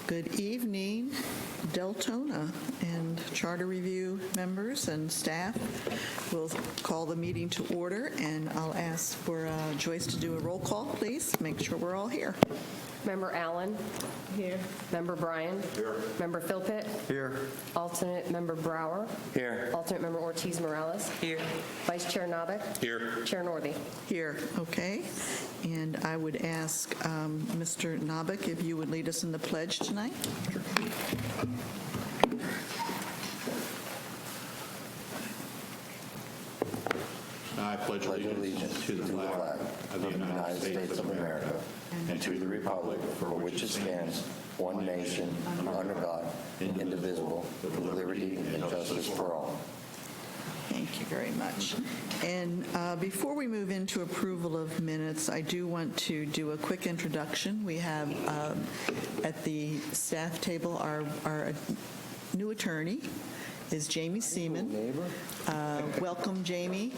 Good evening, Deltona and Charter Review members and staff. We'll call the meeting to order, and I'll ask for Joyce to do a roll call, please. Make sure we're all here. Member Allen? Here. Member Bryan? Here. Member Philpott? Here. Alternate Member Brower? Here. Alternate Member Ortiz-Morales? Here. Vice Chair Novick? Here. Chair Northey? Here, okay. And I would ask Mr. Novick if you would lead us in the pledge tonight. I pledge allegiance to the flag of the United States of America and to the republic for which it stands, one nation, under God, indivisible, with liberty and justice for all. Thank you very much. And before we move into approval of minutes, I do want to do a quick introduction. We have at the staff table our new attorney is Jamie Seaman. Welcome, Jamie.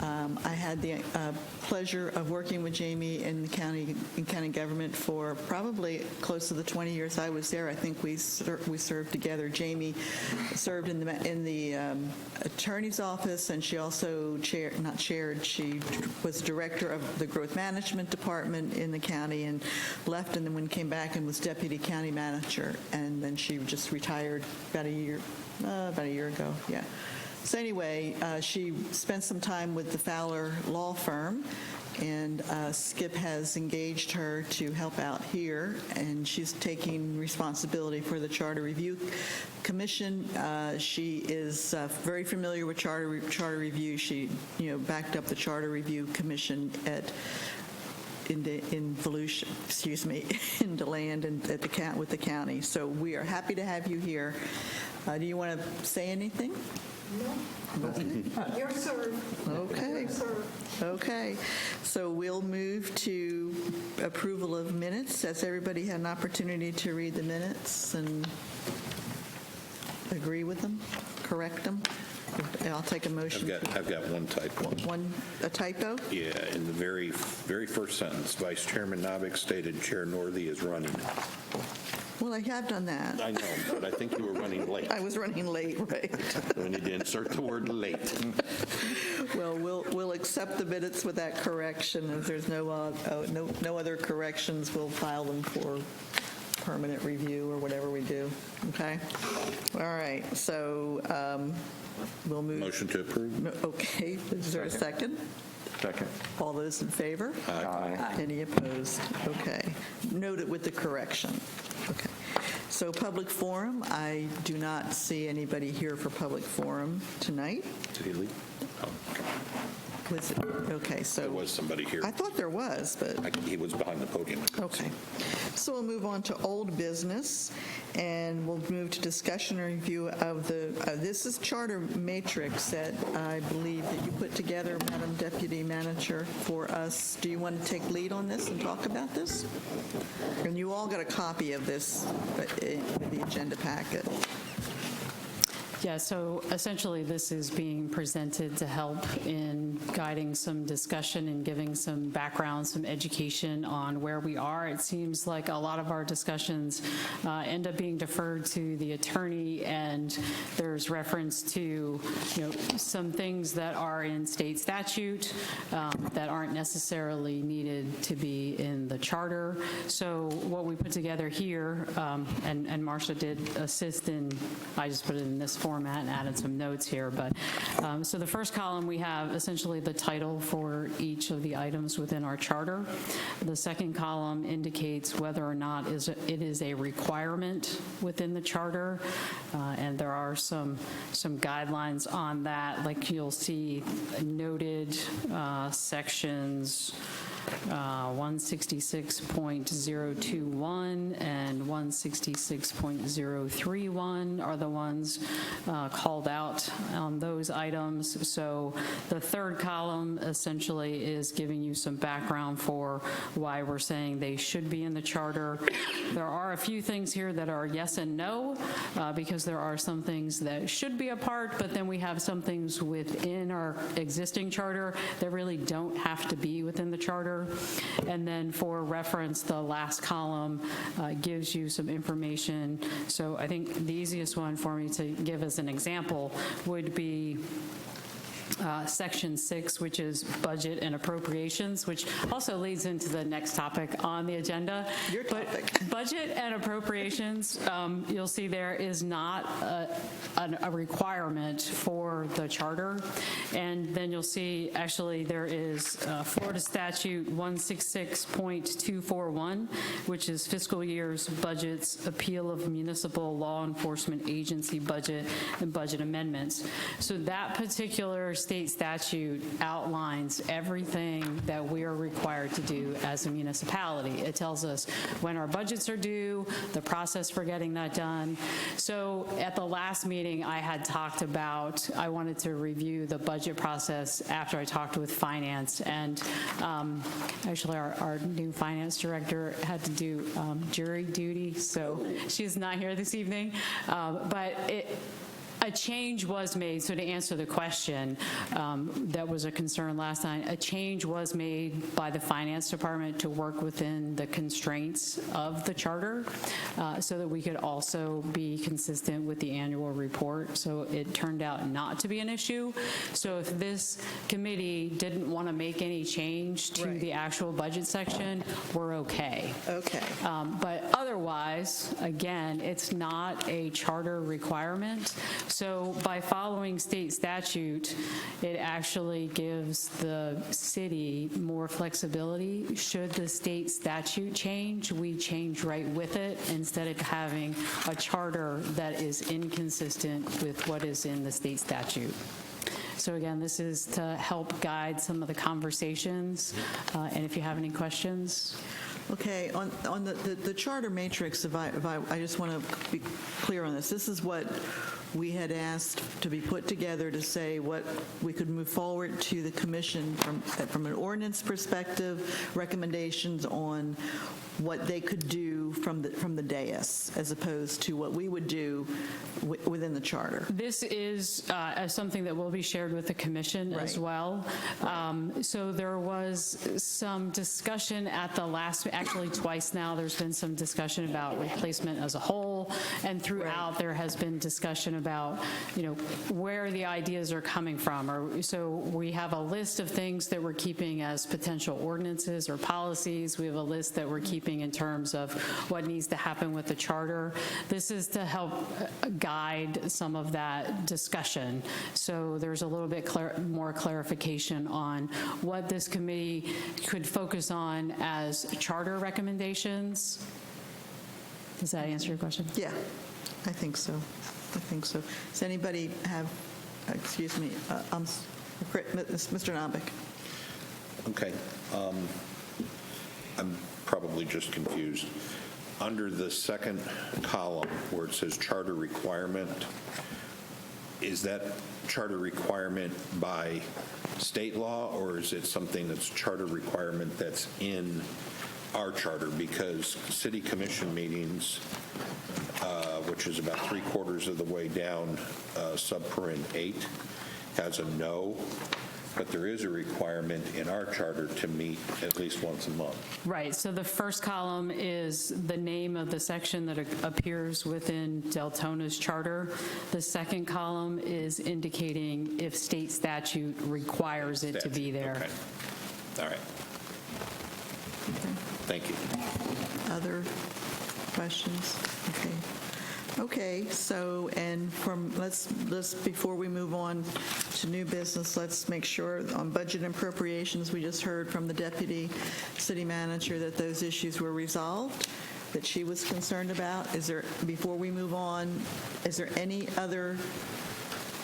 I had the pleasure of working with Jamie in county government for probably close to the 20 years I was there. I think we served together. Jamie served in the attorney's office, and she also she was director of the growth management department in the county, and left, and then came back and was deputy county manager, and then she just retired about a year ago, yeah. So anyway, she spent some time with the Fowler Law Firm, and Skip has engaged her to help out here, and she's taking responsibility for the Charter Review Commission. She is very familiar with Charter Review. She, backed up the Charter Review Commission in Volusia, in DeLand and with the county. So we are happy to have you here. Do you want to say anything? No. You're served. Okay. You're served. Okay. So we'll move to approval of minutes. Has everybody had an opportunity to read the minutes and agree with them, correct them? I'll take a motion. I've got one typo. A typo? Yeah, in the very first sentence, Vice Chairman Novick stated Chair Northey is running. Well, I have done that. I know, but I think you were running late. I was running late, right? We need to insert the word late. Well, we'll accept the minutes with that correction. If there's no other corrections, we'll file them for permanent review or whatever we do. Okay? All right. So we'll move. Motion to approve. Okay. Is there a second? Second. All those in favor? Aye. Any opposed? Okay. Note it with the correction. Okay. So public forum, I do not see anybody here for public forum tonight. Did he leave? Oh, okay. Was it? Okay, so. There was somebody here. I thought there was, but. He was behind the podium. Okay. So we'll move on to old business, and we'll move to discussion and review of this is charter matrix that I believe that you put together, Madam Deputy Manager, for us. Do you want to take lead on this and talk about this? And you all got a copy of this in the agenda packet. Yeah, so essentially this is being presented to help in guiding some discussion and giving some background, some education on where we are. It seems like a lot of our discussions end up being deferred to the attorney, and there's reference to some things that are in state statute that aren't necessarily needed to be in the charter. So what we put together here, and Marcia did assist in, I just put it in this format and added some notes here, but so the first column we have essentially the title for each of the items within our charter. The second column indicates whether or not it is a requirement within the charter, and there are some guidelines on that, like you'll see noted sections 166.021 and 166.031 are the ones called out on those items. So the third column essentially is giving you some background for why we're saying they should be in the charter. There are a few things here that are yes and no, because there are some things that should be a part, but then we have some things within our existing charter that really don't have to be within the charter. charter. And then for reference, the last column gives you some information. So I think the easiest one for me to give as an example would be Section 6, which is budget and appropriations, which also leads into the next topic on the agenda. Your topic. But budget and appropriations, you'll see there is not a requirement for the charter. And then you'll see, actually, there is Florida Statute 166.241, which is fiscal years, budgets, appeal of municipal law enforcement agency budget, and budget amendments. So that particular state statute outlines everything that we are required to do as a municipality. It tells us when our budgets are due, the process for getting that done. So at the last meeting, I had talked about, I wanted to review the budget process after I talked with finance. And actually, our new finance director had to do jury duty, so she's not here this evening. But a change was made, so to answer the question that was a concern last time, a change was made by the finance department to work within the constraints of the charter so that we could also be consistent with the annual report. So it turned out not to be an issue. So if this committee didn't want to make any change to the actual budget section, we're okay. Okay. But otherwise, again, it's not a charter requirement. So by following state statute, it actually gives the city more flexibility. Should the state statute change, we change right with it instead of having a charter that is inconsistent with what is in the state statute. So again, this is to help guide some of the conversations. And if you have any questions. Okay, on the charter matrix, I just want to be clear on this. This is what we had asked to be put together to say what we could move forward to the commission from an ordinance perspective, recommendations on what they could do from the dais, as opposed to what we would do within the charter. This is something that will be shared with the commission as well. So there was some discussion at the last, actually twice now, there's been some discussion about replacement as a whole, and throughout there has been discussion about, where the ideas are coming from. So we have a list of things that we're keeping as potential ordinances or policies. We have a list that we're keeping in terms of what needs to happen with the charter. This is to help guide some of that discussion. So there's a little bit more clarification on what this committee could focus on as charter recommendations. Does that answer your question? Yeah, I think so. Does anybody have, excuse me, Mr. Novick? Okay. I'm probably just confused. Under the second column where it says charter requirement, is that charter requirement by state law, or is it something that's charter requirement that's in our charter? Because city commission meetings, which is about 3/4 of the way down, subparent 8, has a no, but there is a requirement in our charter to meet at least once a month. Right, so the first column is the name of the section that appears within Deltona's charter. The second column is indicating if state statute requires it to be there. Okay. All right. Thank you. Other questions? Okay, so, and let's before we move on to new business, let's make sure on budget and appropriations, we just heard from the deputy city manager that those issues were resolved, that she was concerned about. Before we move on, is there any other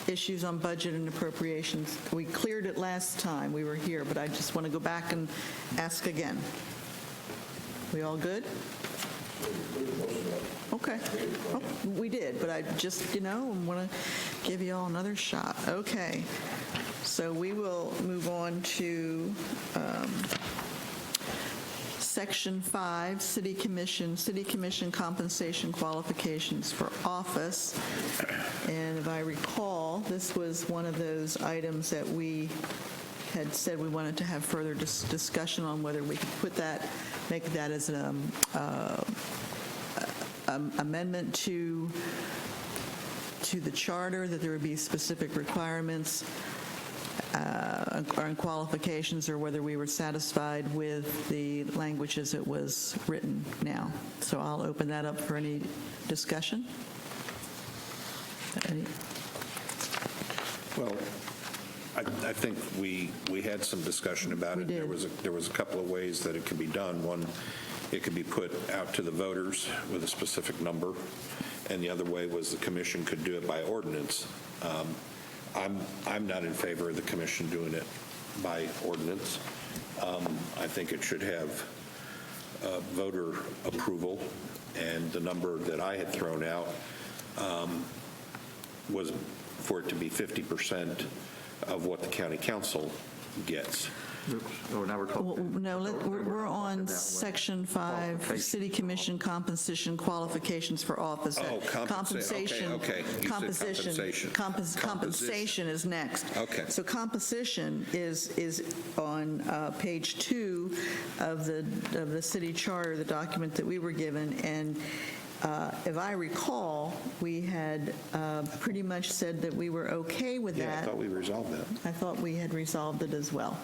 issues on budget and appropriations? We cleared it last time we were here, but I just want to go back and ask again. We all good? Okay. Oh, we did, but I just, want to give you all another shot. Okay. So we will move on to Section 5, City Commission compensation qualifications for office. And if I recall, this was one of those items that we had said we wanted to have further discussion on whether we could make that as an amendment to the charter, that there would be specific requirements or qualifications, or whether we were satisfied with the language as it was written now. So I'll open that up for any discussion. Well, I think we had some discussion about it. We did. There was a couple of ways that it could be done. One, it could be put out to the voters with a specific number, and the other way was the commission could do it by ordinance. I'm not in favor of the commission doing it by ordinance. I think it should have voter approval, and the number that I had thrown out was for it to be 50% of what the county council gets. Oops. Oh, now we're talking. No, we're on Section 5, City Commission composition qualifications for office. Oh, compensation. Okay. You said compensation. Compensation is next. Okay. So composition is on page 2 of the city charter, the document that we were given, and if I recall, we had pretty much said that we were okay with Yeah, that. I thought we resolved that. I thought we had resolved it as well.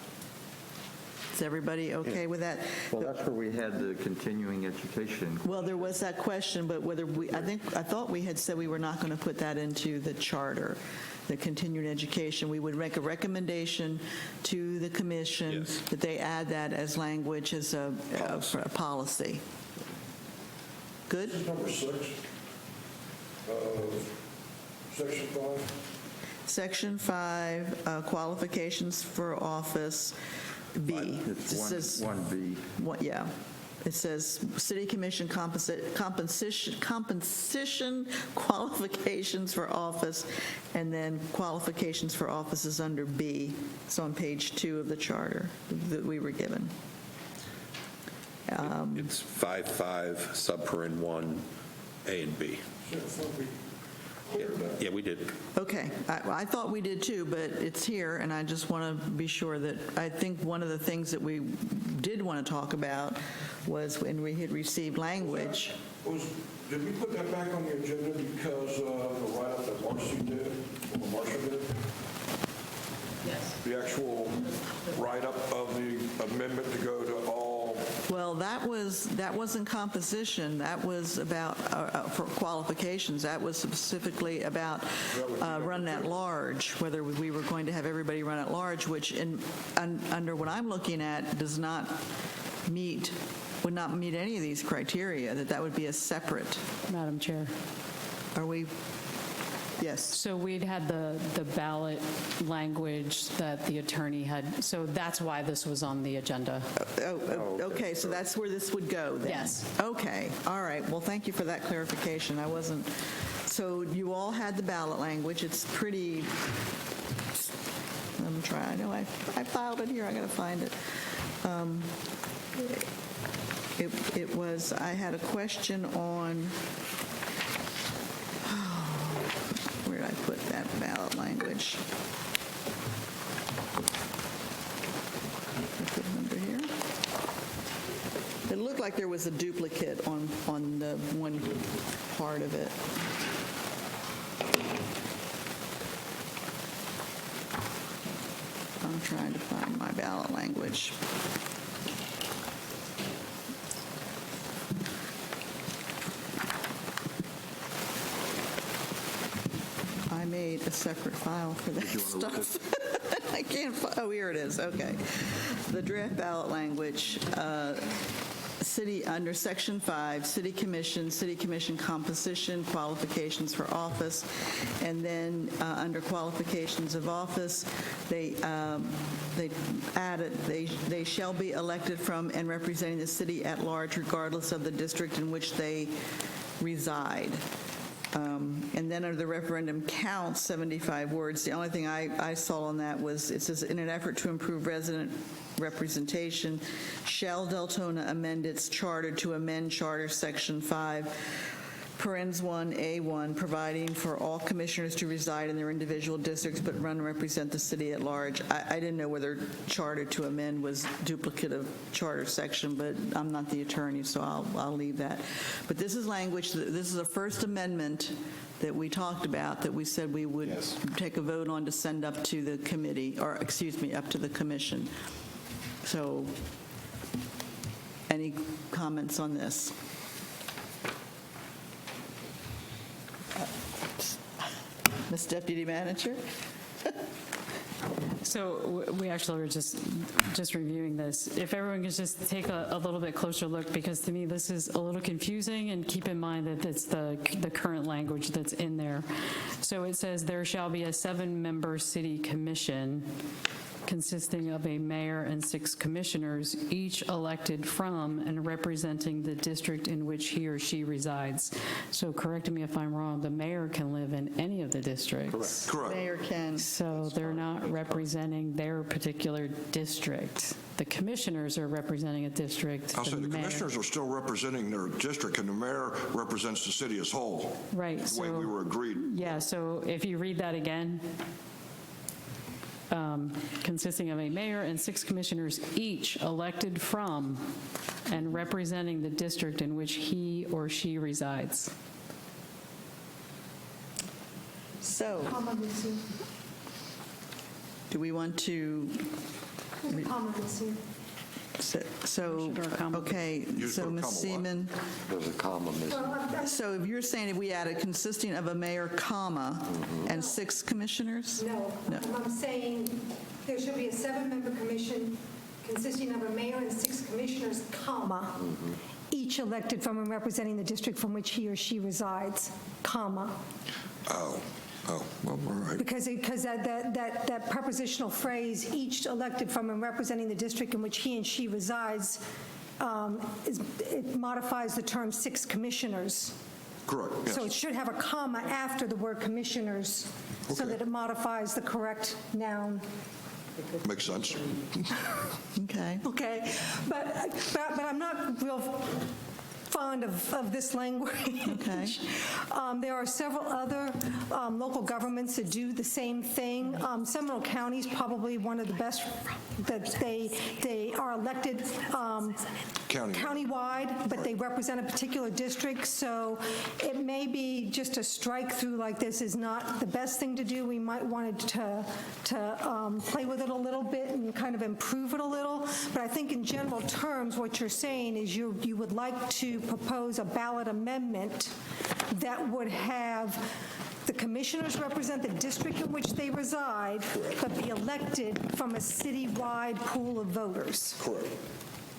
Is everybody okay with that? Well, that's where we had the continuing education. Well, there was that question, but whether I thought we had said we were not going to put that into the charter, the continuing education. We would make a recommendation to the commission Yes. that they add that as language as a policy. Good? This is number 6 of Section 5. Section 5, qualifications for office, B. It's It says- 1B. Yeah. It says City Commission composition qualifications for office, and then qualifications for office is under B. It's on page 2 of the charter that we were given. It's 5.5, subparen 1, A and B. Yeah, we did. Okay, I thought we did too, but it's here, and I just want to be sure that, I think one of the things that we did want to talk about was when we had received language. Did we put that back on the agenda because of the write-up that Marcy did, or Marcia did? Yes. The actual write-up of the amendment to go to all, Well, that wasn't composition. That was about, for qualifications, that was specifically about run at large, whether we were going to have everybody run at large, which under what I'm looking at would not meet any of these criteria, that would be a separate. Madam Chair. Are we? Yes. So we'd had the ballot language that the attorney had, so that's why this was on the agenda. Okay, so that's where this would go then? Yes. Okay, all right. Well, thank you for that clarification. I wasn't, so you all had the ballot language. It's pretty, I'm trying, I know I filed it here. I got to find it. It was, I had a question on, where did I put that ballot language? I put it under here. It looked like there was a duplicate on the one part of it. I'm trying to find my ballot language. I made a separate file for that stuff. I can't, oh, here it is, okay. The draft ballot language, under Section 5, City Commission composition, qualifications for office, and then under qualifications of office, they added, they shall be elected from and representing the city at large regardless of the district in which they reside. And then under the referendum count, 75 words. The only thing I saw on that was, it says, in an effort to improve resident representation, shall Deltona amend its charter to amend Charter Section 5, parens 1A1, providing for all commissioners to reside in their individual districts but run and represent the city at large. I didn't know whether charter to amend was duplicate of charter section, but I'm not the attorney, so I'll leave that. But this is language, this is a first amendment that we talked about, that we said we would take a vote on to send up to the committee, or excuse me, up to the commission. So any comments on this? Ms. Deputy Manager? So we actually were just reviewing this. If everyone could just take a little bit closer look, because to me this is a little confusing, and keep in mind that it's the current language that's in there. So it says there shall be a 7-member city commission consisting of a mayor and 6 commissioners, each elected from and representing the district in which he or she resides. So correct me if I'm wrong, the mayor can live in any of the districts. Correct. Mayor can. So they're not representing their particular district. The commissioners are representing a district. I'll say the mayor- commissioners are still representing their district, and the mayor represents the city as whole. Right. The way we were agreed. Yeah, so if you read that again, consisting of a mayor and 6 commissioners, each elected from and representing the district in which he or she resides. So, Comma missing. do we want to, There's a comma missing. so, okay, Use so put a Ms. comma what? Seaman, There's a comma missing. so if you're saying if we added consisting of a mayor, comma, and 6 commissioners? No, No. I'm saying there should be a 7-member commission consisting of a mayor and 6 commissioners, comma, each elected from and representing the district from which he or she resides, comma. Oh, well, all right. Because that prepositional phrase, each elected from and representing the district in which he and she resides, it modifies the term 6 commissioners. Correct, yes. So it should have a comma after the word commissioners, so Okay. that it modifies the correct noun. Makes sense. Okay. Okay, but I'm not real fond of this language. Okay. There are several other local governments that do the same thing. Seminole County is probably one of the best, that they are elected countywide, but they represent a particular district, so it may be just a strike through like this is not the best thing to do. We might want to play with it a little bit and kind of improve it a little, but I think in general terms, what you're saying is you would like to propose a ballot amendment that would have the commissioners represent the district in which they reside, but be elected from a citywide pool of voters. Correct.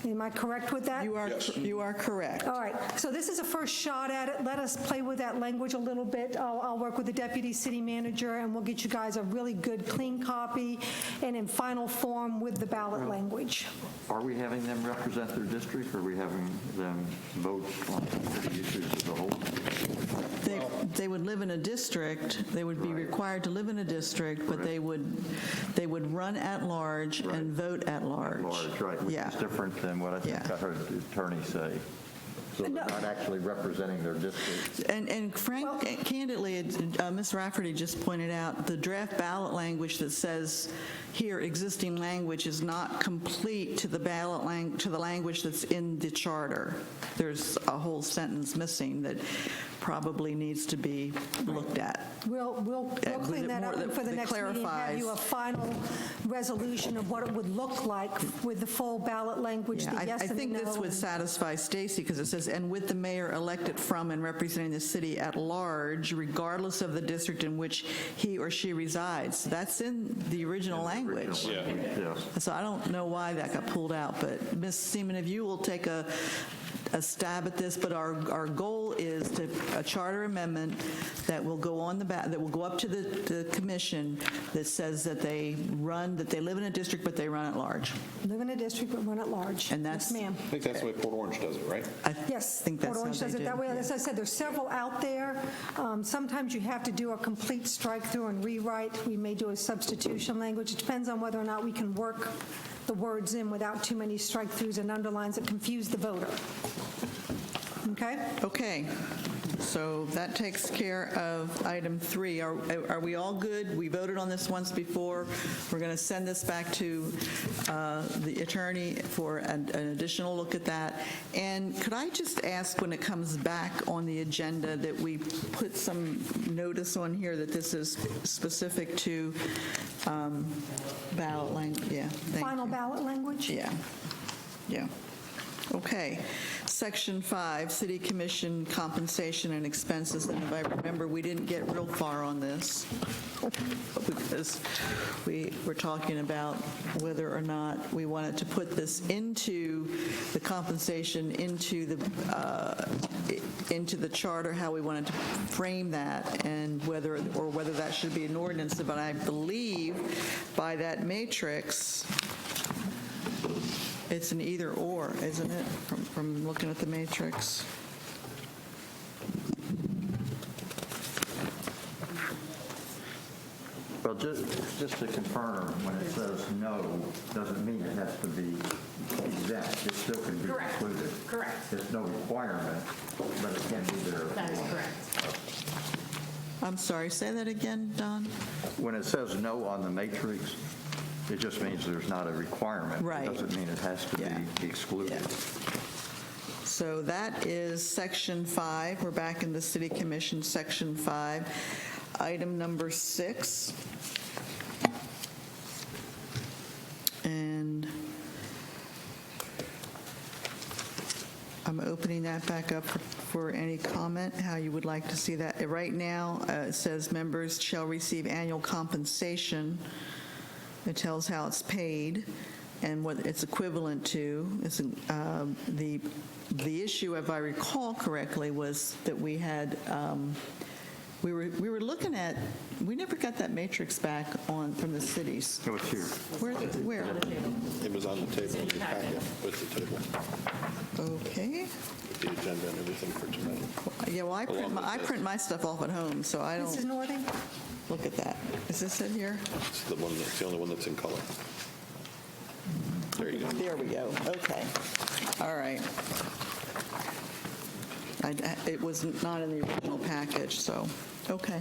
Am I correct with that? You are correct. All right, so this is a first shot at it. Let us play with that language a little bit. I'll work with the deputy city manager, and we'll get you guys a really good, clean copy and in final form with the ballot language. Are we having them represent their district, or are we having them vote on city issues as a whole? They would live in a district, they would be required to live in a district, but they would run at large and vote at large. Large, right, which Yeah. is different than what I think Yeah. I heard the attorney say. So they're not actually representing their district. And candidly, Ms. Rafferty just pointed out, the draft ballot language that says here existing language is not complete to the to the language that's in the charter. There's a whole sentence missing that probably needs to be looked at. We'll clean that up, and for the next meeting, have you a final resolution of what it would look like with the full ballot language, the Yeah, yes and the no. I think this would and- satisfy Stacy, because it says, and with the mayor elected from and representing the city at large, regardless of the district in which he or she resides. That's in the original language. Yeah. So I don't know why that got pulled out, but Ms. Seaman, if you will take a stab at this, but our goal is a charter amendment that will go on that will go up to the commission that says that they live in a district, but they run at large. Live in a district, but run at large. And that's- Yes, ma'am. I think that's the way Port Orange does it, right? Yes. think that's Port Orange how they does it do, that way. yeah. As I said, there's several out there. Sometimes you have to do a complete strike-through and rewrite. We may do a substitution language. It depends on whether or not we can work the words in without too many strike-throughs and underlines that confuse the voter. Okay? Okay, so that takes care of item 3. Are we all good? We voted on this once before. We're going to send this back to the attorney for an additional look at that. And could I just ask, when it comes back on the agenda, that we put some notice on here that this is specific to ballot language? Yeah, thank you. Final ballot language? Yeah, yeah. Okay. Section 5, City Commission compensation and expenses. And if I remember, we didn't get real far on this because we were talking about whether or not we wanted to put this into the compensation, into the charter, how we wanted to frame that, and whether that should be an ordinance. But I believe by that matrix, it's an either-or, isn't it, from looking at the matrix? Well, just to confirm, when it says no, doesn't mean it has to be exempt. It still can be included. Correct. There's no requirement, but it can be there. That is correct. I'm sorry, say that again, Don? When it says no on the matrix, it just means there's not a requirement. Right. It doesn't mean it has to Yeah. be excluded. Yeah. So that is Section 5. We're back in the City Commission, Section 5. Item number 6. And I'm opening that back up for any comment, how you would like to see that. Right now, it says members shall receive annual compensation. It tells how it's paid and what it's equivalent to. It's, the issue, if I recall correctly, was that we had, we were looking at, we never got that matrix back from the cities. So it's here. Where? It was on the table in your packet with the table, Okay. with the agenda and everything for tonight. Yeah, well, I print my stuff off at home, so I Mrs. don't Northing? look at that. Is this it here? It's the one, that's the only one that's in color. There you go. There we go. Okay. All right. It was not in the original package, so, okay.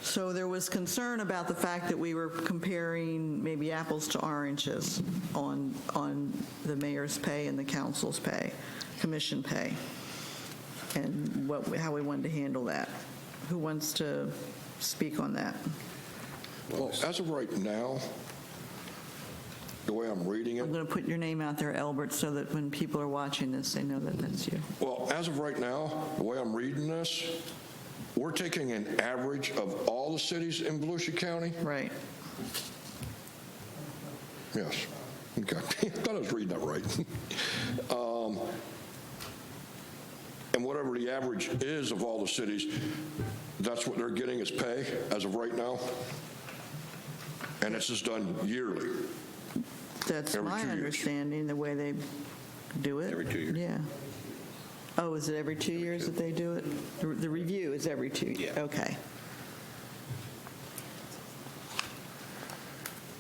So there was concern about the fact that we were comparing maybe apples to oranges on the mayor's pay and the council's pay, commission pay, and how we wanted to handle that. Who wants to speak on that? Well, as of right now, the way I'm reading I'm it, going to put your name out there, Albert, so that when people are watching this, they know that that's you. well, as of right now, the way I'm reading this, we're taking an average of all the cities in Volusia County. Right. Yes. Okay. I thought I was reading that right. And whatever the average is of all the cities, that's what they're getting as pay as of right now? And this is done yearly? That's Every my 2 years. understanding, the way they do it. Every 2 years. Yeah. Oh, is it every 2 years that they do it? The review is every 2 years? Yeah. Okay.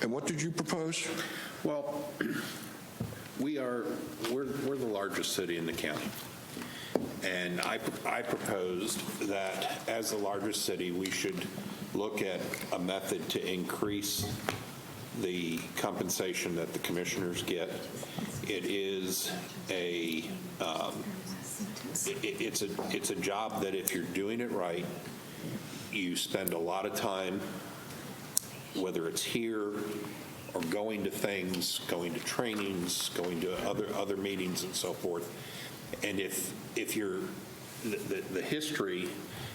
And what did you propose? Well, we're the largest city in the county. And I proposed that as the largest city, we should look at a method to increase the compensation that the commissioners get. It is it's a job that if you're doing it right, you spend a lot of time, whether it's here or going to things, going to trainings, going to other meetings and so forth. And if you're, the history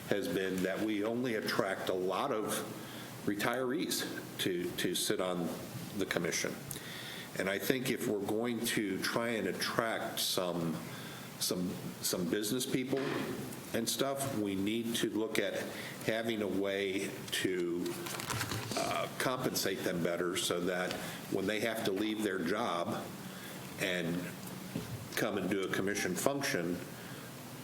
has been that we only attract a lot of retirees to sit on the commission. And I think if we're going to try and attract some business people and stuff, we need to look at having a way to compensate them better so that when they have to leave their job and come and do a commission function,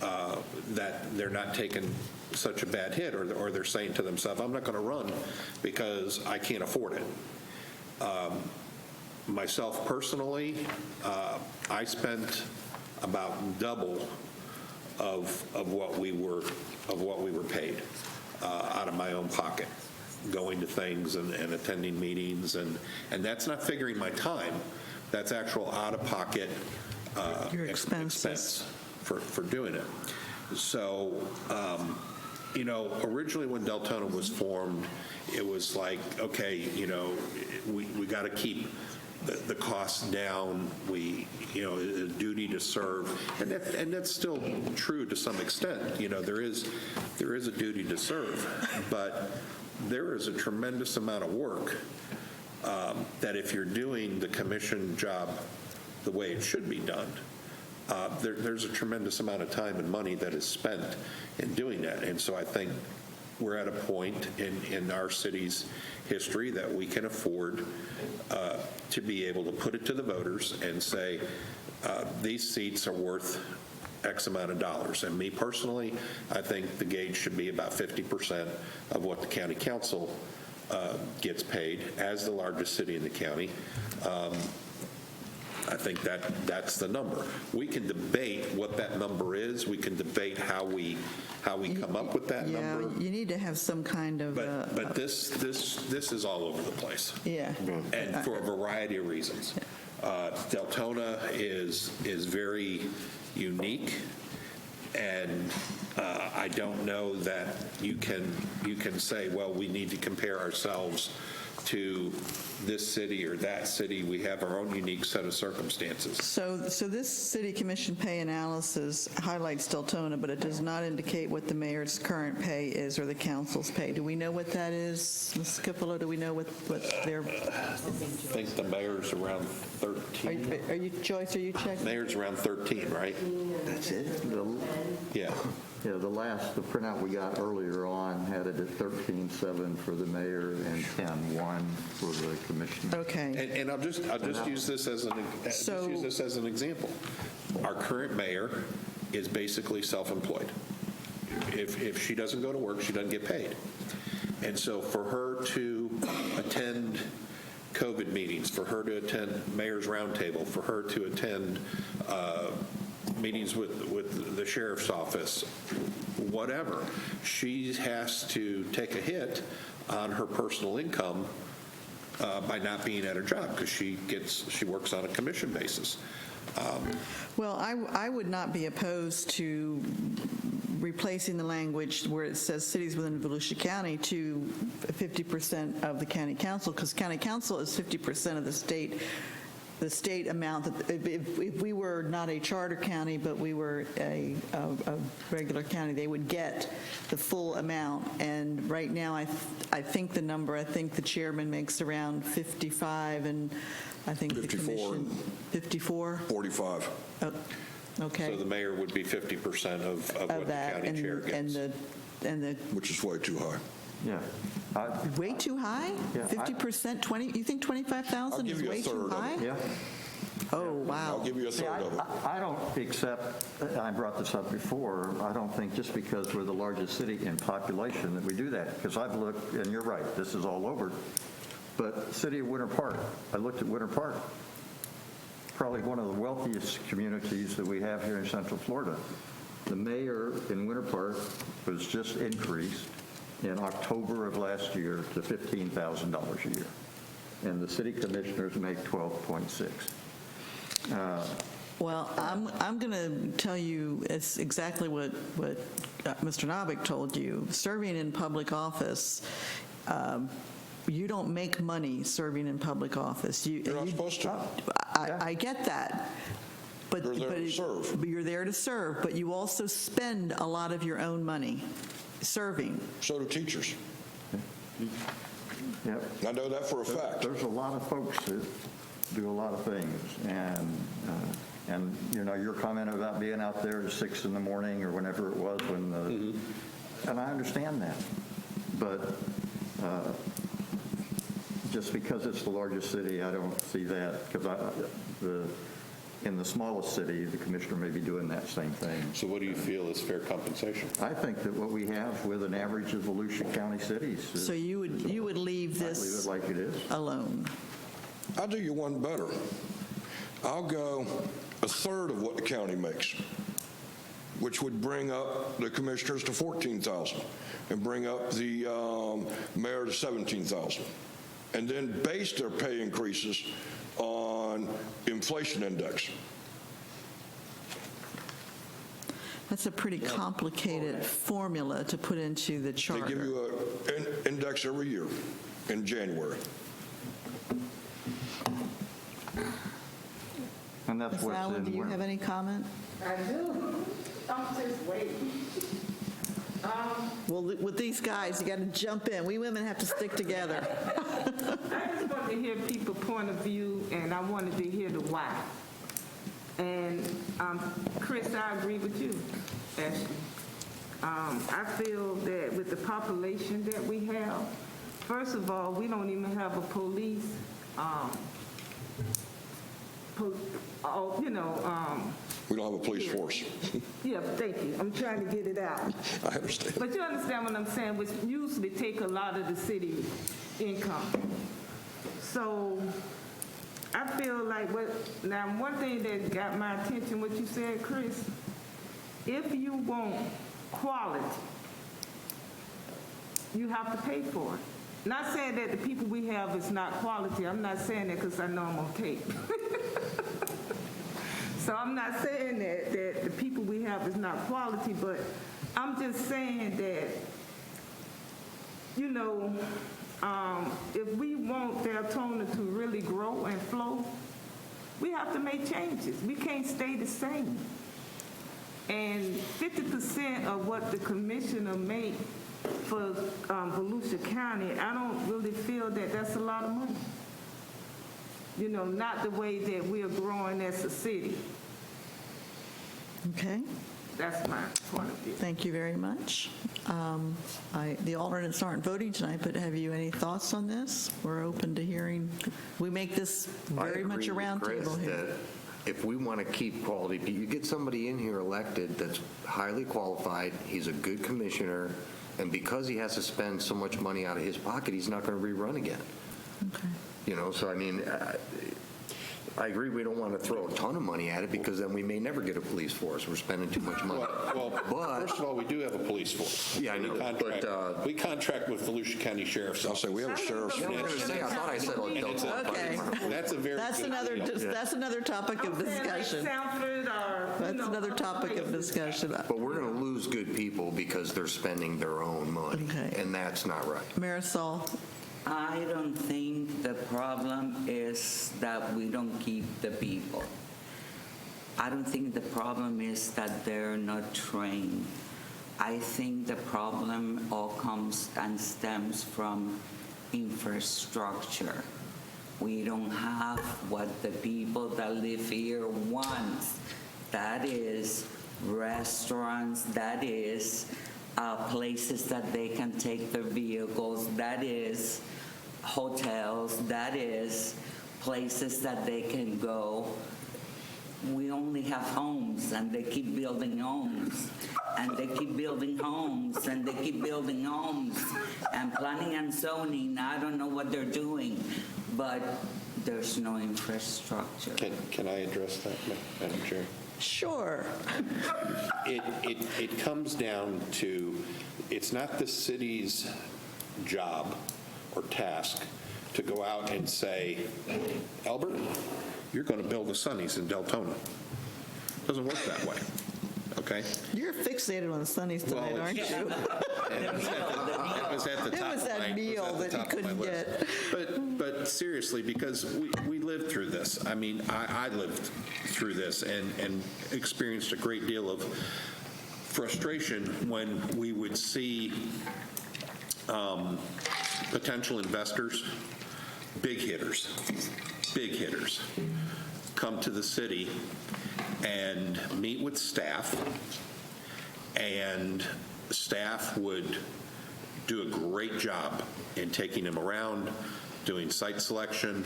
that they're not taking such a bad hit, or they're saying to themselves, I'm not going to run because I can't afford it. Myself personally, I spent about double of what we were paid out of my own pocket, going to things and attending meetings, and that's not figuring my time. That's actual out-of-pocket Your expenses. expense for doing it. So, originally when Deltona was formed, it was like, okay, we got to keep the costs down. We, a duty to serve, and that's still true to some extent. There is a duty to serve, but there is a tremendous amount of work that if you're doing the commission job the way it should be done, there's a tremendous amount of time and money that is spent in doing that. And so I think we're at a point in our city's history that we can afford to be able to put it to the voters and say, these seats are worth X amount of dollars. And me personally, I think the gauge should be about 50% of what the county council gets paid as the largest city in the county. I think that's the number. We can debate what that number is. We can debate how we come up with that number. Yeah, you need to have some kind of. But this is all over the place. Yeah. And for a variety of reasons. Deltona is very unique, and I don't know that you can say, well, we need to compare ourselves to this city or that city. We have our own unique set of circumstances. So this city commission pay analysis highlights Deltona, but it does not indicate what the mayor's current pay is or the council's pay. Do we know what that is, Ms. Cipolo? Do we know what their? I think the mayor's around 13. Are you, Joyce, are you checking? Mayor's around 13, right? That's it? Yeah. Yeah, the printout we got earlier on had it at 13.7 for the mayor and 10.1 for the commissioner. Okay. And I'll just use this as an example. Our current mayor is basically self-employed. If she doesn't go to work, she doesn't get paid. And so for her to attend COVID meetings, for her to attend mayor's roundtable, for her to attend meetings with the sheriff's office, whatever, she has to take a hit on her personal income by not being at her job because she works on a commission basis. Well, I would not be opposed to replacing the language where it says cities within Volusia County to 50% of the county council, because county council is 50% of the state amount. That if we were not a charter county, but we were a regular county, they would get the full amount. And right now, I think the chairman makes around 55, and I think 54. the commission 54. 45. Oh, okay. So the mayor would be 50% of what the that, county chair gets. and the Which is way too high. Yeah. way too high? Yeah, 50%, 20? You think 25,000 is give you a way too third of it. high? Yeah. Oh, wow. I'll give you a third of it. I don't accept, I brought this up before, I don't think just because we're the largest city in population that we do that, because I've looked, and you're right, this is all over, but city of Winter Park, I looked at Winter Park, probably one of the wealthiest communities that we have here in Central Florida. The mayor in Winter Park was just increased in October of last year to $15,000 a year, and the city commissioners make 12.6. Well, I'm going to tell you it's exactly what Mr. Novick told you. Serving in public office, you don't make money serving in public office. You're not supposed to. I get that. But You're there to serve. But you're there to serve, but you also spend a lot of your own money serving. So do teachers. Yep. I know that for a fact. There's a lot of folks that do a lot of things, and your comment about being out there at 6 in the morning or whenever it was when and I understand that, but just because it's the largest city, I don't see that, because in the smallest city, the commissioner may be doing that same thing. So what do you feel is fair compensation? I think that what we have with an average of Volusia County cities is, So you would leave I'd leave this it like it is. alone. I'll do you one better. I'll go a third of what the county makes. which would bring up the commissioners to 14,000 and bring up the mayor to 17,000, and then base their pay increases on inflation index. That's a pretty complicated formula to put into the They charter. give you an index every year in January. And that's Ms. what's Allen, do in you where? have any comment? I do. I'm just waiting. Well, with these guys, you got to jump in. We women have to stick together. I just want to hear people's point of view, and I wanted to hear the why. And Chris, I agree with you, Ashley. I feel that with the population that we have, first of all, we don't even have a police, We don't have a police force. yeah, thank you. I'm trying to get it out. I understand. But you understand what I'm saying, which usually take a lot of the city income. So I feel like now one thing that got my attention, what you said, Chris, if you want quality, you have to pay for it. Not saying that the people we have is not quality. I'm not saying that because I know I'm on tape. So I'm not saying that the people we have is not quality, but I'm just saying that, if we want Deltona to really grow and flow, we have to make changes. We can't stay the same. And 50% of what the commissioner made for Volusia County, I don't really feel that that's a lot of money. Not the way that we are growing as a city. Okay, That's my point of view. thank you very much. The alternates aren't voting tonight, but have you any thoughts on this? We're open to hearing. We make this very much a round table here. That if we want to keep quality, you get somebody in here elected that's highly qualified, he's a good commissioner, and because he has to spend so much money out of his pocket, he's not going to rerun again. Okay. So I mean, I agree we don't want to throw a ton of money at it because then we may never get a police force. We're spending too much money. Well, But- first of all, we do have a police force. Yeah, I know, but, We contract with Volusia County Sheriff's I'll Office. say we have a sheriff's I was going to say, I thought I said And it's a- Okay. That's a very That's good another, deal. that's another topic of I'm saying like discussion. Sanford or, That's another topic of discussion. But we're going to lose good people because they're spending their own money, Okay. and that's not right. Marisol, I don't think the problem is that we don't keep the people. I don't think the problem is that they're not trained. I think the problem all comes and stems from infrastructure. We don't have what the people that live here want. That is restaurants, that is places that they can take their vehicles, that is hotels, that is places that they can go. We only have homes, and they keep building homes, and they keep building homes, and they keep building homes. And planning and zoning, I don't know what they're doing, but there's no infrastructure. Can I address that, Madam Chair? sure. It comes down to, it's not the city's job or task to go out and say, Albert, you're going to build a Sonny's in Deltona. Doesn't work that way, okay? You're fixated on Sunnies tonight, Well, aren't it's- you? It was at the It top was of that my- it meal was at the that you top of my couldn't list. get. But seriously, because we lived through this. I mean, I lived through this and experienced a great deal of frustration when we would see potential investors, big hitters, come to the city and meet with staff, and staff would do a great job in taking them around, doing site selection,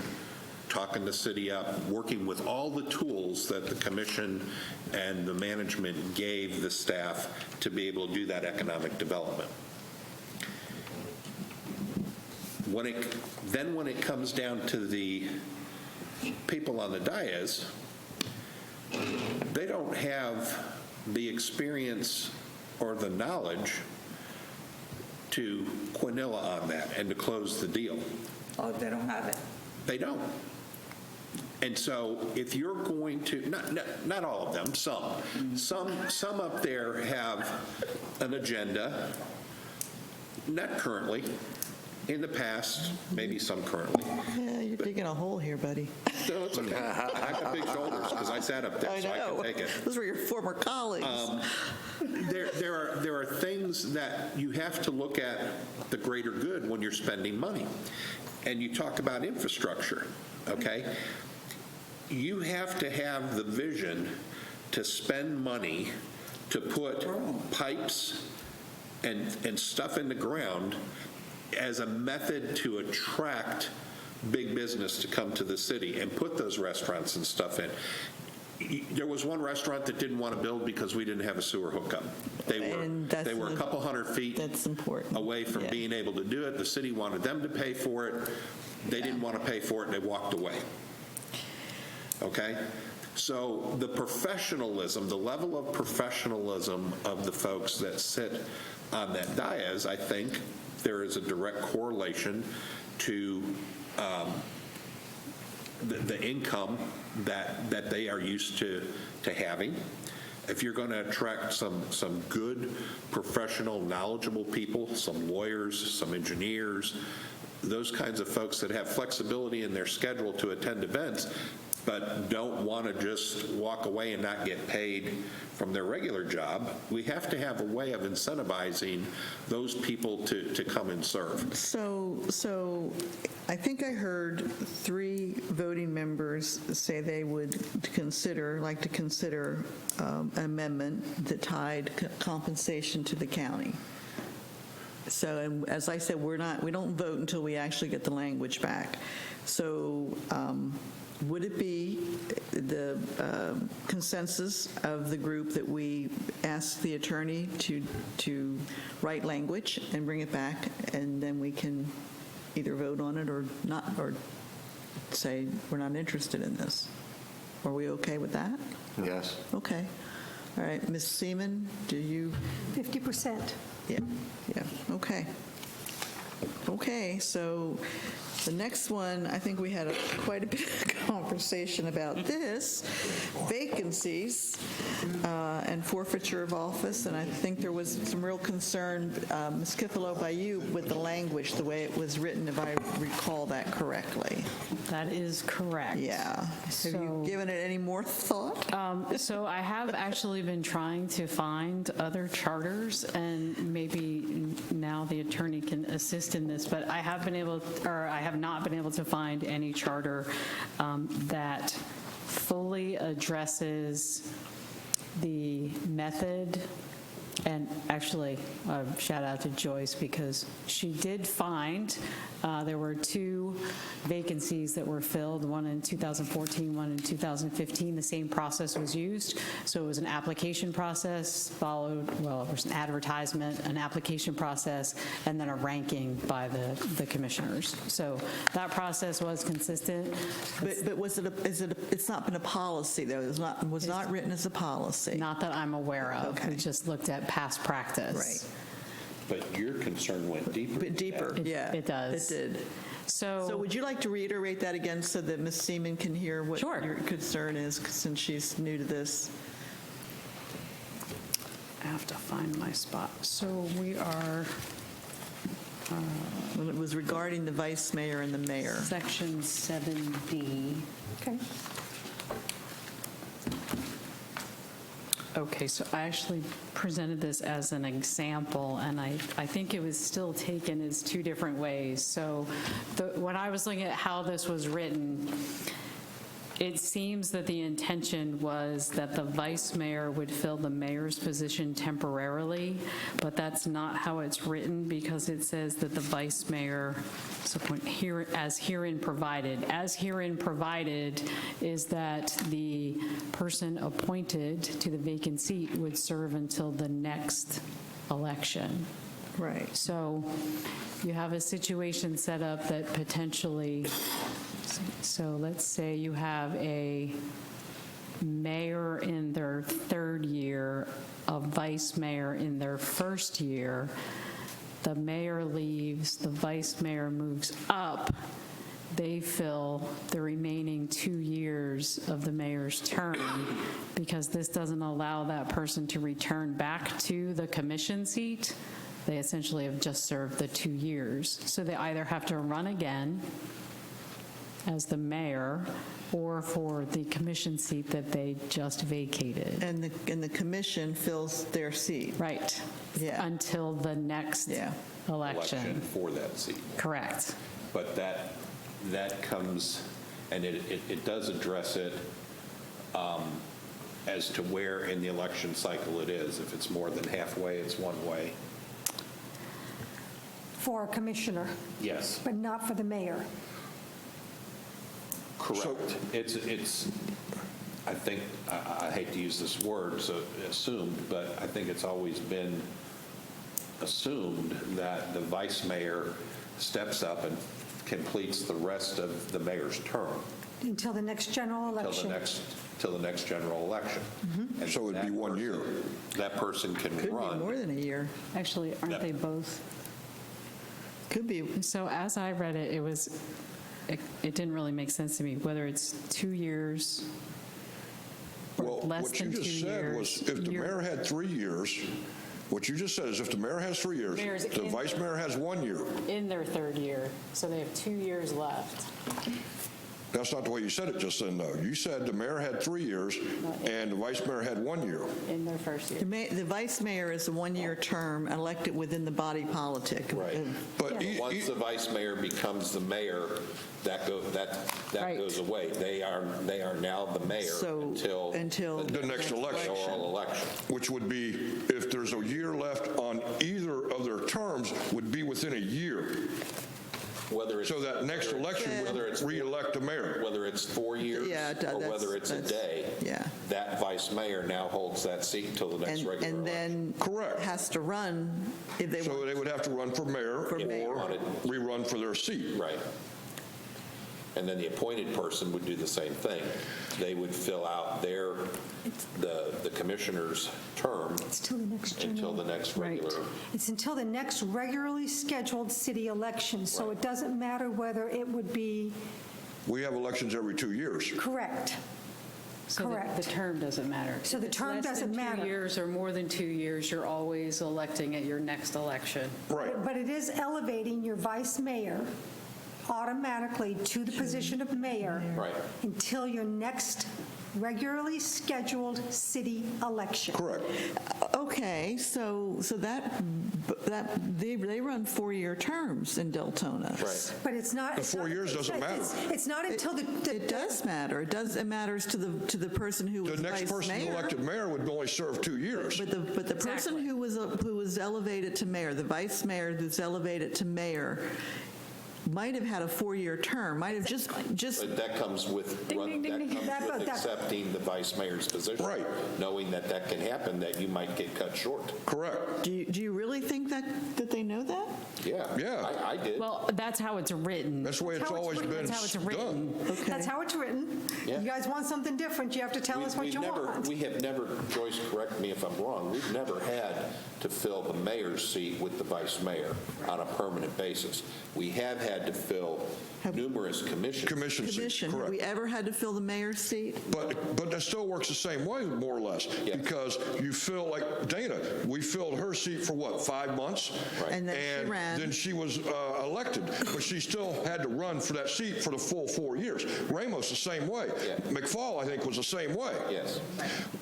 talking the city up, working with all the tools that the commission and the management gave the staff to be able to do that economic development. When it comes down to the people on the dais, they don't have the experience or the knowledge to Quinilla on that and to close the deal. Oh, they don't have it. They don't. And so if you're going to, not all of them, some up there have an agenda, not currently, in the past, maybe some currently. Yeah, you're digging a hole here, buddy. No, it's okay. I got big shoulders because I sat up there, I so I know. can take it. Those were your former colleagues. There are things that you have to look at the greater good when you're spending money. And you talk about infrastructure, okay? You have to have the vision to spend money to put pipes and stuff in the ground as a method to attract big business to come to the city and put those restaurants and stuff in. There was one restaurant that didn't want to build because we didn't have a sewer hookup. They were a couple hundred feet That's important. away from Yeah. being able to do it. The city wanted them to pay for it. They didn't want to pay for it, and they walked away. Okay? So the professionalism, the level of professionalism of the folks that sit on that dais, I think there is a direct correlation to the income that they are used to having. If you're going to attract some good, professional, knowledgeable people, some lawyers, some engineers, those kinds of folks that have flexibility in their schedule to attend events, but don't want to just walk away and not get paid from their regular job, we have to have a way of incentivizing those people to come and serve. So I think I heard 3 voting members say they would like to consider an amendment that tied compensation to the county. So, and as I said, we don't vote until we actually get the language back. So would it be the consensus of the group that we ask the attorney to write language and bring it back, and then we can either vote on it or not, or say we're not interested in this? Are we okay with that? Yes. Okay. All right, Ms. Seaman, do you? 50%. Yeah, okay. Okay, so the next one, I think we had quite a bit of conversation about this, vacancies and forfeiture of office, and I think there was some real concern, Ms. Kithalo, by you with the language, the way it was written, if I recall that correctly. That is correct. Yeah. Have you given it any more thought? So I have actually been trying to find other charters, and maybe now the attorney can assist in this, but I have not been able to find any charter that fully addresses the method. And actually, shout out to Joyce, because she did find there were 2 vacancies that were filled, one in 2014, one in 2015. The same process was used. So it was an application process followed, well, it was an advertisement, an application process, and then a ranking by the commissioners. So that process was consistent. But it's not been a policy, though? It was not written as a policy? Not that I'm aware of. Okay. We just looked at past practice. Right. But your concern went deeper. Bit deeper, yeah. It does. It did. So would you like to reiterate that again so that Ms. Seaman can hear what Sure. your concern is, since she's new to this? I have to find my spot. So we are Well, it was regarding the vice mayor and the mayor. section 7D. Okay. Okay, so I actually presented this as an example, and I think it was still taken as 2 different ways. So when I was looking at how this was written, it seems that the intention was that the vice mayor would fill the mayor's position temporarily, but that's not how it's written, because it says that the vice mayor, so as herein provided. As herein provided is that the person appointed to the vacant seat would serve until the next election. Right. So you have a situation set up that potentially, so let's say you have a mayor in their third year, a vice mayor in their first year, the mayor leaves, the vice mayor moves up, they fill the remaining 2 years of the mayor's term, because this doesn't allow that person to return back to the commission seat. They essentially have just served the 2 years. So they either have to run again as the mayor or for the commission seat that they just vacated. And the commission fills their seat. Right. Yeah. Until the next election. for that seat. Correct. But that comes, and it does address it as to where in the election cycle it is. If it's more than halfway, it's one way. For a commissioner, Yes. but not for the mayor. Correct. It's, I think, I hate to use this word, so assumed, but I think it's always been assumed that the vice mayor steps up and completes the rest of the mayor's term Until the next general election. till the next general election. And So it'd be 1 year. That person can Could be run. more than a year. Actually, aren't they both? Could be. So as I read it, it didn't really make sense to me, whether it's 2 years or Well, less what you than 2 just said was years. if the mayor had 3 years, what you just said is if the mayor has 3 years, Mayor's the in- vice mayor has 1 year. In their third year, so they have 2 years left. That's not the way you said it just then, though. You said the mayor had 3 years and the vice mayor had 1 year. In their first year. The vice mayor is a one-year term elected within the body politic. Right. But Once the vice mayor becomes the mayor, that Right. goes away. They are now the mayor So, until the next election. general election. which would be, if there's a year left on either of their terms, would be within a year. Whether it's So that next election whether would it's re-elect a mayor. whether it's 4 years Yeah, or whether it's a that's- day, yeah. that vice mayor now holds that seat until the next regular And election. then Correct. has to run if they So want. they would have to run for mayor For mayor. or rerun for their seat. Right. And then the appointed person would do the same thing. They would fill out the commissioner's term It's till the next general. until the next Right. regular. It's until the next regularly scheduled city election, so it doesn't matter whether it would be We have elections every 2 years. correct. So Correct. the term doesn't matter. So the If it's term less than doesn't matter. 2 years or more than 2 years, you're always electing at your next election. Right. But it is elevating your vice mayor automatically to the position of mayor Right. until your next regularly scheduled city election. Correct. Okay, so that they run 4-year terms in Deltona. Right. But it's not. The it's 4 not- years it's doesn't not- matter. It's not until the. It does matter. It matters to the person who was The next vice person mayor. elected mayor would only serve 2 years. But the person Exactly. who was elevated to mayor, the vice mayor who's elevated to mayor, might have had a 4-year term, might have just But that comes with, ding, ding, ding. That- accepting the vice mayor's position. Right. Knowing that can happen, that you might get cut short. Correct. Do you really think that they know that? Yeah. Yeah. I did. Well, that's how it's written. That's the way it's That's how it's always written. been That's how it's done. written. Okay. That's how it's written. Yeah. You guys want something different, you have to tell us what you want. We have never, Joyce, correct me if I'm wrong, we've never had to fill the mayor's seat with the vice mayor on a permanent basis. We have had to fill numerous commissions. Commission seats, Commission, have we correct. ever had to fill the mayor's seat? But that still works the same way, more or less, Yes. because you fill, like Dana, we filled her seat for what, 5 months? Right. And then she ran. Then she was elected, but she still had to run for that seat for the full 4 years. Ramos the same way. Yeah. McFall, I think, was the same way. Yes.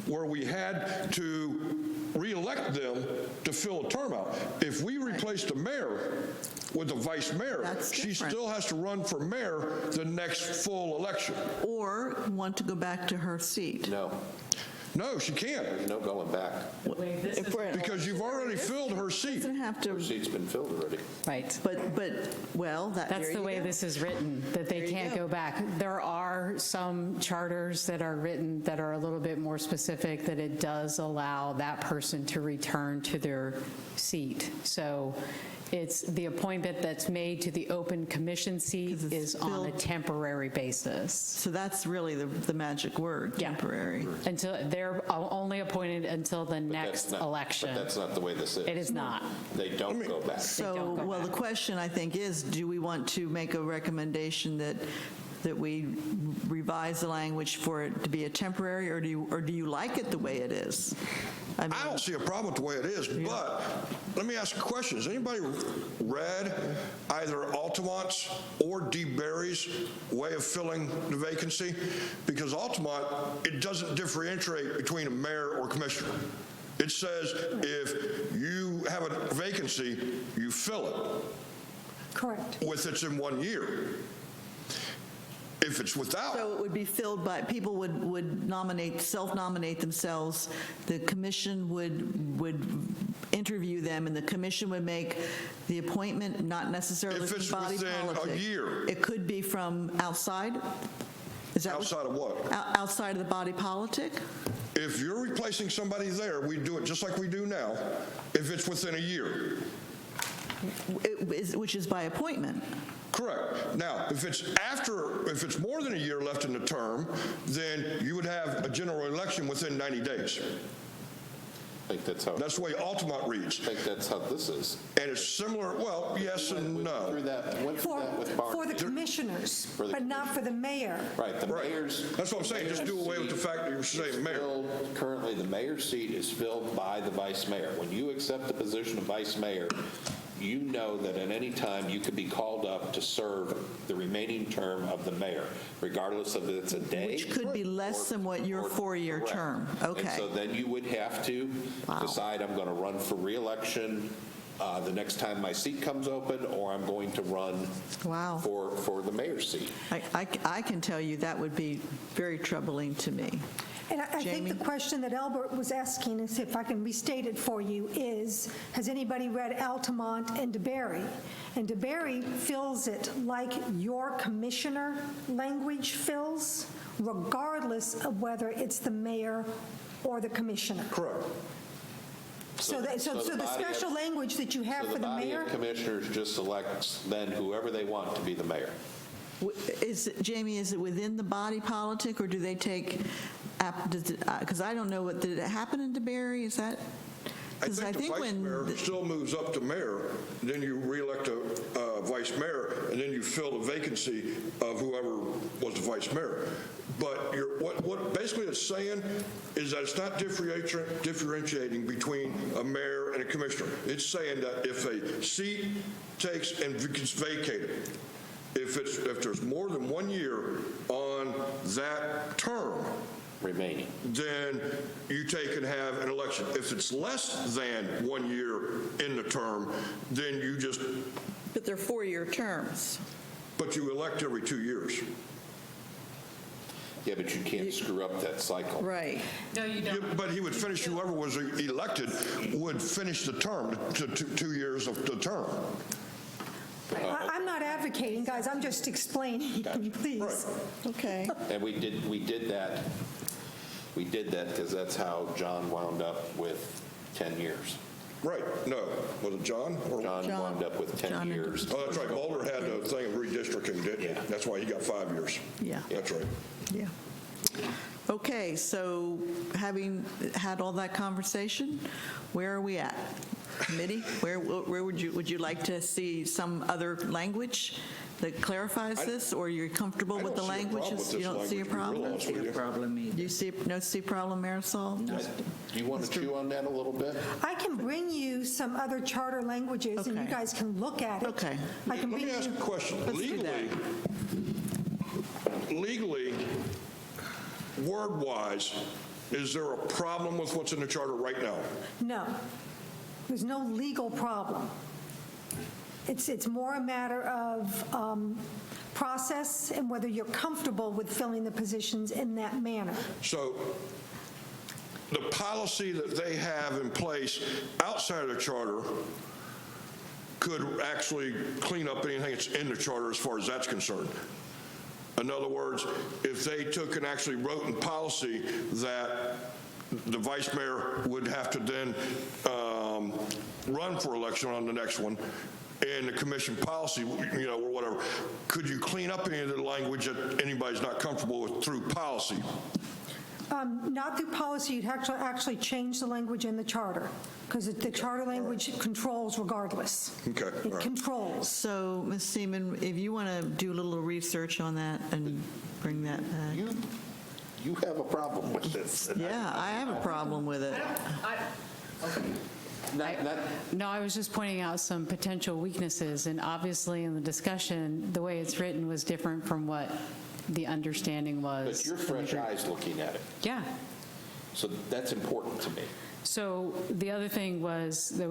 Where we had to re-elect them to fill a term out. If we replace the mayor with the vice mayor, That's she different. still has to run for mayor the next full election. Or want to go back to her seat? No. No, she can't, There's no going back. If we're- because you've already filled her seat. Doesn't have Her to, seat's been filled already. Right. but, well, That's there the you way go. this is written, that they There you can't go. go back. There are some charters that are written that are a little bit more specific, that it does allow that person to return to their seat. So it's the appointment that's made to the open commission seat 'Cause it's is on a filled- temporary basis. So that's really the magic word, Yeah. temporary. Until, they're only appointed until the next election. But that's not the way this is. It is not. They don't go back. So, well, the question, I think, is, do we want to make a recommendation that we revise the language for it to be a temporary, or do you like it the way it is? I mean, I don't see a problem with the way it is, but let me ask a question. Has anybody read either Altamont's or DeBerry's way of filling the vacancy? Because Altamont, it doesn't differentiate between a mayor or commissioner. It says if you have a vacancy, you fill it Correct. with it's in 1 year. If it's without, So it would be filled by, people would nominate, self-nominate themselves, the commission would interview them, and the commission would make the appointment, not necessarily If from it's body within a politic. year. It could be from outside? Is that outside of what? Outside of the body politic? If you're replacing somebody there, we do it just like we do now, if it's within a year. Which is by appointment. Correct. Now, if it's more than a year left in the term, then you would have a general election within 90 days. I think that's how, I That's the way Altamont reads. think that's how this is. And it's similar, well, yes and Went through no. that with Barnes. For the commissioners, the but not for the mayor. Right, the Right. mayor's. That's what I'm saying, just do away with the fact that you're saying mayor. Currently, the mayor's seat is filled by the vice mayor. When you accept the position of vice mayor, you know that at any time you could be called up to serve the remaining term of the mayor, regardless of if it's a day. Which could be less than what your or- four-year correct. term. Okay. And so then you would have to decide, I'm going to run for reelection the next time my seat comes open, or I'm going to run Wow. for the mayor's seat. I can tell you that would be very troubling to me. And I think Jamie? the question that Albert was asking, is if I can restate it for you, is, has anybody read Altamont and DeBerry? And DeBerry fills it like your commissioner language fills, regardless of whether it's the mayor or the commissioner. Correct. So the body special of- language that you have So for the body mayor, of commissioners just selects then whoever they want to be the mayor. Jamie, is it within the body politic, or do they take, because I don't know, did it happen in DeBerry? Is that? I 'Cause think the vice mayor still moves up to mayor, then you reelect a vice mayor, and then you fill the vacancy of whoever was the vice mayor. But what basically it's saying is that it's not differentiating between a mayor and a commissioner. It's saying that if a seat takes and gets vacated, if there's more than 1 year on that term, remaining. then you take and have an election. If it's less than 1 year in the term, then you just, But they're four-year terms. but you elect every 2 years. Yeah, but you can't screw up that cycle. Right. No, you Yeah, but he would finish, whoever was elected would finish the term, to 2 years of the term. I'm not advocating, guys, I'm just explaining, please. Okay. And we did that because that's how John wound up with 10 years. Right, no, was it John? Or- John wound up with 10 years. Oh, that's right, Mulder had the thing of redistricting, didn't he? Yeah. That's why he got 5 years. Yeah. That's right. Yeah. Okay, so having had all that conversation, where are we at? Committee, where would you like to see some other language that clarifies this, or you're comfortable I with the don't see a language? problem with You this don't see a language, to be real problem? honest with you. Problem either. Do you see a problem, Marisol? Do you want to chew on that a little bit? I can bring you some other charter languages, and you Okay. guys can look at it. Okay. I can Let bring me ask you, a question. Let's do that. Legally, word-wise, is there a problem with what's in the charter right now? no, there's no legal problem. It's more a matter of process and whether you're comfortable with filling the positions in that manner. So the policy that they have in place outside of the charter could actually clean up anything that's in the charter as far as that's concerned. In other words, if they took and actually wrote in policy that the vice mayor would have to then run for election on the next one, and the commission policy, or whatever, could you clean up any of the language that anybody's not comfortable with through policy? Not through policy, you'd have to actually change the language in the charter, because the charter language controls regardless. Okay. It Right. controls. So, Ms. Seaman, if you want to do a little research on that and bring that back. You have a problem with this. Yeah, I have a problem with it. No, I was just pointing out some potential weaknesses, and obviously in the discussion, the way it's written was different from what the understanding was. But you're fresh eyes looking at it, Yeah. so that's important to me. So the other thing was that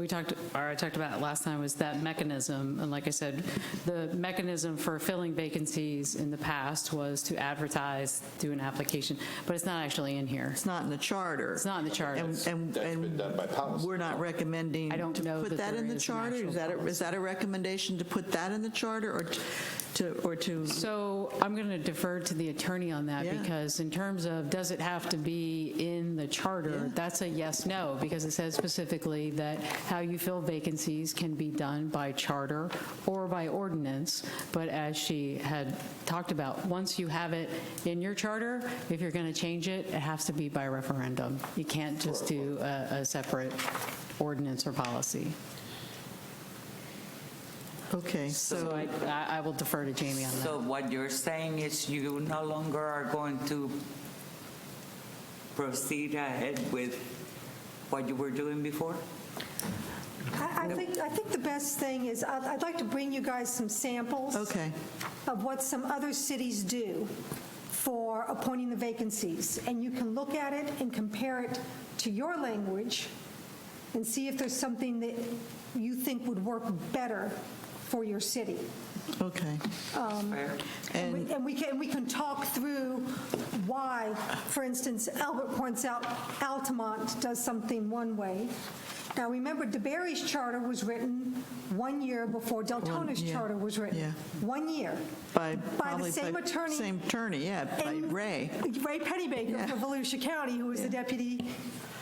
I talked about last time was that mechanism. And like I said, the mechanism for filling vacancies in the past was to advertise, do an application, but it's not actually in here. It's not in the charter. It's not in the charter. That's been done by policy. We're not recommending I don't to know put that that there in the is an charter? actual Is that a recommendation to put that in the charter or to? So I'm going to defer to the attorney on that, Yeah. because in terms of does it have to be in the charter, Yeah. that's a yes, no, because it says specifically that how you fill vacancies can be done by charter or by ordinance. But as she had talked about, once you have it in your charter, if you're going to change it, it has to be by referendum. You can't just do a separate ordinance or policy. Okay, So so I will defer to Jamie on that. So what you're saying is you no longer are going to proceed ahead with what you were doing before? I think the best thing is, I'd like to bring you guys some samples okay. of what some other cities do for appointing the vacancies. And you can look at it and compare it to your language and see if there's something that you think would work better for your city. Okay. And we can talk through why, for instance, Albert points out Altamont does something one way. Now, remember, DeBerry's charter was written 1 year before Deltona's yeah, charter was written. yeah. 1 year. By the same attorney. Same attorney, yeah, by And Ray. Ray Pennybaker Yeah. for Volusia County, who was the deputy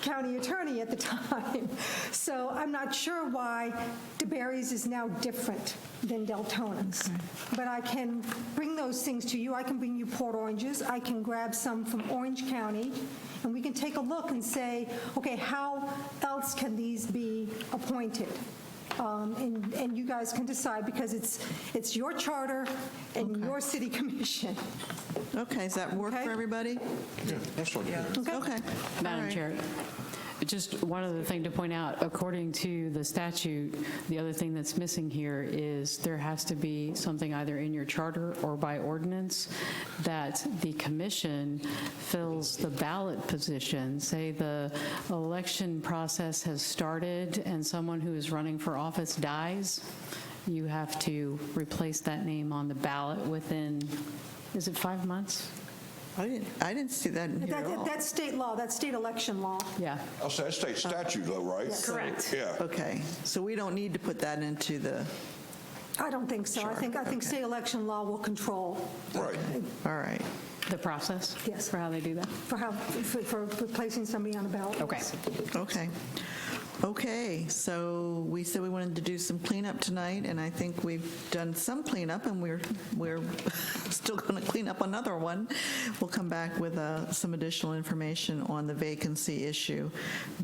county attorney at the time. So I'm not sure why DeBerry's is now different than Deltona's. But I can bring those things to you. I can bring you Port Orange's. I can grab some from Orange County, and we can take a look and say, okay, how else can these be appointed? And you guys can decide, because it's your charter and your city commission. Okay, does that work Okay. for everybody? Okay. Madam All right. Chair, just one other thing to point out, according to the statute, the other thing that's missing here is there has to be something either in your charter or by ordinance that the commission fills the ballot position. Say the election process has started and someone who is running for office dies, you have to replace that name on the ballot within, is it 5 months? I didn't see that in here at all. That's state law, that's state election law. Yeah. I'll say that's state statute though, right? Correct. Yeah. Okay, so we don't need to put that into the, I don't think so. I think Okay. state election law will control Right. all right. The process? Yes. For how they do that? for placing somebody on a ballot. Okay. Okay. Okay, so we said we wanted to do some cleanup tonight, and I think we've done some cleanup, and we're still going to clean up another one. We'll come back with some additional information on the vacancy issue,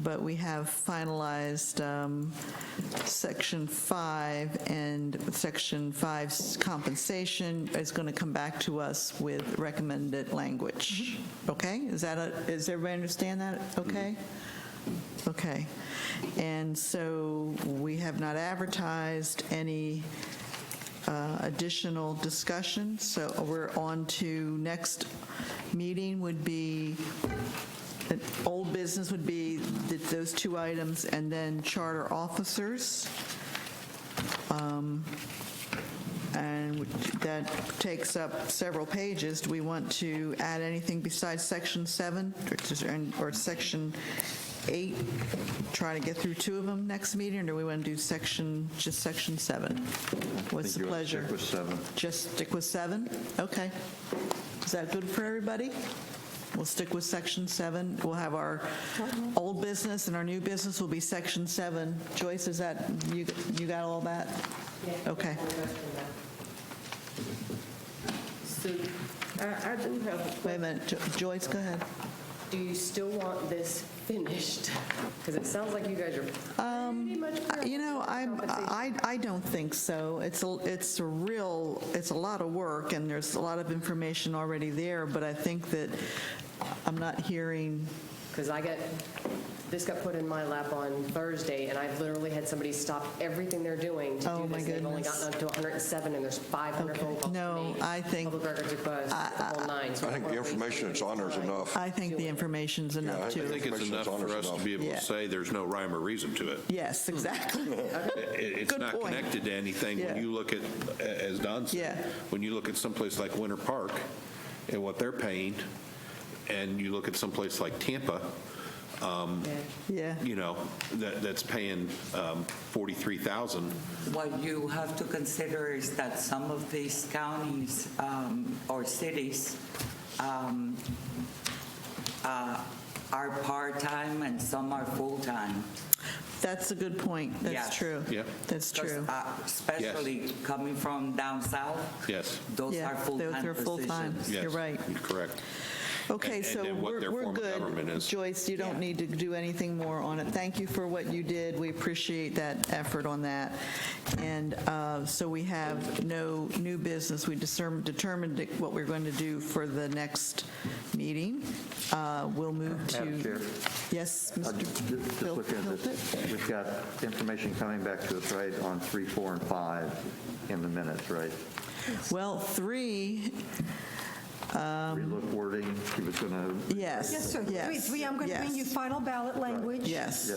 but we have finalized Section 5, and Section 5's compensation is going to come back to us with recommended language. Okay? Does everybody understand that? Okay? Okay. And so we have not advertised any additional discussion, so we're on to next meeting would be, old business would be those two items, and then charter officers. and that takes up several pages. Do we want to add anything besides Section 7 or Section 8? Try to get through 2 of them next meeting, or do we want to do just Section 7? What's the pleasure? Stick with 7. Just stick with 7? Okay. Is that good for everybody? We'll stick with Section 7. We'll have our old business and our new business will be Section 7. Joyce, is that, you got all that? Yeah. Okay. So I do have, Wait a minute. Joyce, go ahead. do you still want this finished? Because it sounds like you guys are pretty much clear on You know, I don't think so. It's a lot of work, and there's a lot of information already there, but I think that I'm not hearing, Because this got put in my lap on Thursday, and I've literally had somebody stop everything they're doing to Oh, do my this. They've only goodness. gotten up to 107, and there's 500 phone calls to No, me. I think- Public records request, the whole nine. So I think the information that's on there is enough. I think the information's I enough, think too. I think it's enough for us to be able Yeah. to say there's no rhyme or reason to it. Yes, exactly. It's Good not point. connected to anything. Yeah. When you look at, as Don Yeah. said, when you look at someplace like Winter Park and what they're paying, and you look at someplace like Tampa, Yeah. you know, that's paying $43,000. What you have to consider is that some of these counties or cities are part-time and some are full-time. That's a good point. That's Yes. true. Yeah. That's true. Especially coming from down south, Yes, those Yeah, are full-time those are full-time. positions. yes. You're right. Correct. Okay, And so then what their we're form of government good. is. Joyce, you don't need to do anything more on it. Thank you for what you did. We appreciate that effort on that. And so we have no new business. We determined what we're going to do for the next meeting. We'll move to... Madam Chair? Yes, Just Mr. looking at Hilton? this, we've got information coming back to us, right, on 3, 4, and 5 in the minutes, right? Well, 3, Relook wording, he was going to... yes. Yes, sir. Yes. 3, I'm going to bring you yes. final ballot language. Yes.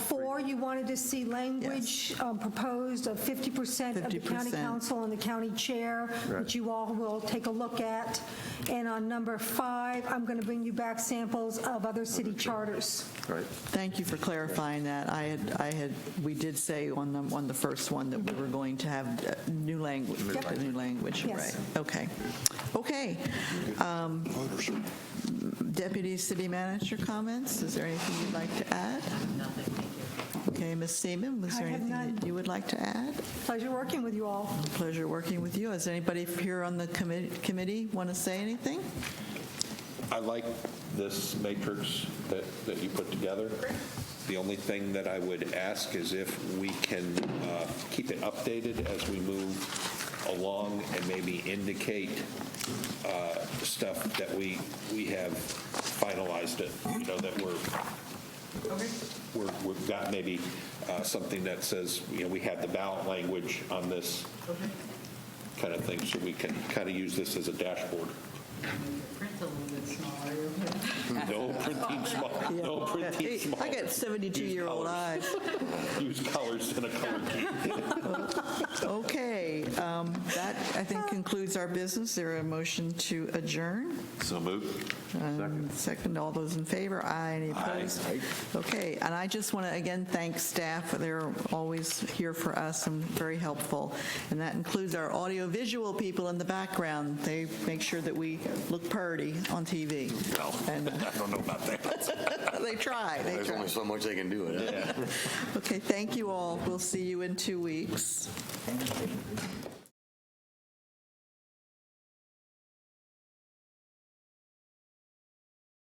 4, you wanted to see language proposed of 50% of the county 50%. council and the county chair, which you all will take a look at. And on number 5, I'm going to bring you back samples of other city charters. Right. Thank you for clarifying that. We did say on the first one that we were going to have new language. Yep. New language, Yes. right. Okay. Okay. Deputy City Manager comments? Is there anything you'd like to add? Nothing, thank you. Okay, Ms. Seaman, was I there have anything none. that you would like to add? Pleasure working with you all. Pleasure working with you. Is anybody here on the committee want to say anything? I like this matrix that you put together. The only thing that I would ask is if we can keep it updated as we move along and maybe indicate stuff that we have finalized it, you know, that we've got maybe something that says, you know, we have the ballot language on this kind of thing, so we can kind of use this as a dashboard. Print a little bit smaller. No printing small, no printing small. I got 72-year-old eyes. Use colors in a color key. Okay, that, I think, concludes our business. Is there a motion to adjourn? So moved. Second, all those in favor? Aye. Any opposed? Okay, and I just want to, again, thank staff. They're always here for us and very helpful. And that includes our audio-visual people in the background. They make sure that we look purty on TV. And I don't know about that. they try. They There's try. only so much they can do. Okay, thank you all. We'll see you in 2 weeks. Thank you.